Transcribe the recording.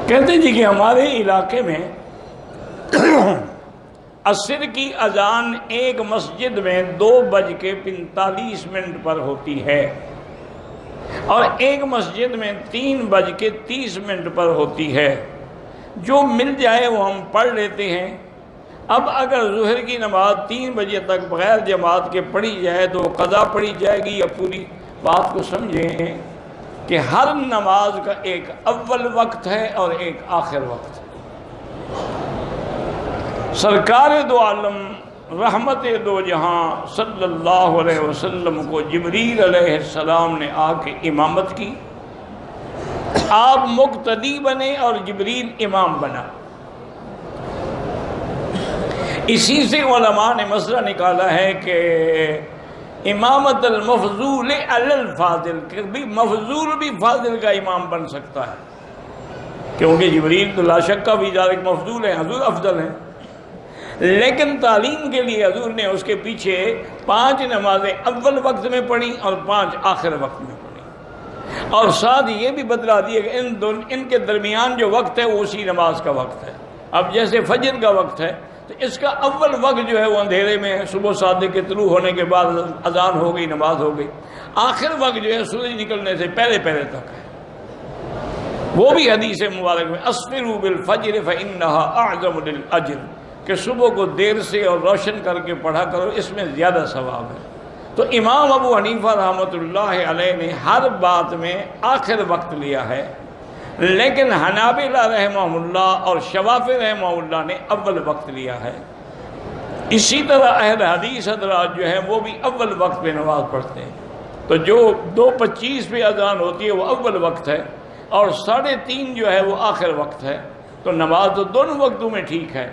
کہتے ہیں جی کہ ہمارے علاقے میں عصر کی اذان ایک مسجد میں 2:45 پر ہوتی ہے اور ایک مسجد میں 3:30 پر ہوتی ہے۔ جو مل جائے وہ ہم پڑھ لیتے ہیں۔ اب اگر ظہر کی نماز 3 بجے تک بغیر جماعت کے پڑھی جائے تو قضا پڑھی جائے گی یا پوری؟ بات کو سمجھیں کہ ہر نماز کا ایک اول وقت ہے اور ایک آخر وقت ہے۔ سرکار دو عالم رحمت دو جہاں صلی اللہ علیہ وسلم کو جبریل علیہ السلام نے آ کے امامت کی۔ آپ مقتدی بنے اور جبریل امام بنا۔ اسی سے علماء نے مسئلہ نکالا ہے کہ امامت المفضول علی الفاضل، کہ بھی مفضول بھی فاضل کا امام بن سکتا ہے، کیونکہ جبریل تو لا شک کا بھی ذالک مفضول ہے، حضور افضل ہے، لیکن تعلیم کے لیے حضور نے اس کے پیچھے 5 نمازیں اول وقت میں پڑھی اور 5 آخر وقت میں پڑھی، اور ساتھ یہ بھی بتلا دیا کہ ان کے درمیان جو وقت ہے وہ اسی نماز کا وقت ہے۔ اب جیسے فجر کا وقت ہے تو اس کا اول وقت جو ہے وہ اندھیرے میں ہے، صبح صادق کے طلوع ہونے کے بعد اذان ہو گئی، نماز ہو گئی۔ آخر وقت جو ہے سورج نکلنے سے پہلے تک ہے، وہ بھی حدیث مبارک میں اسفروا بالفجر فإنها اعظم للأجر، کہ صبح کو دیر سے اور روشن کر کے پڑھا کرو، اس میں زیادہ ثواب ہے۔ تو امام ابو حنیفہ رحمۃ اللہ علیہ نے ہر بات میں آخر وقت لیا ہے، لیکن حنابلہ رحمہ اللہ اور شوافی رحمہ اللہ نے اول وقت لیا ہے۔ اسی طرح اہل حدیث حضرات جو ہیں وہ بھی اول وقت پہ نماز پڑھتے ہیں۔ تو جو 2:25 پہ اذان ہوتی ہے وہ اول وقت ہے اور 3:30 جو ہے وہ آخر وقت ہے، تو نماز تو دونوں وقتوں میں ٹھیک ہے۔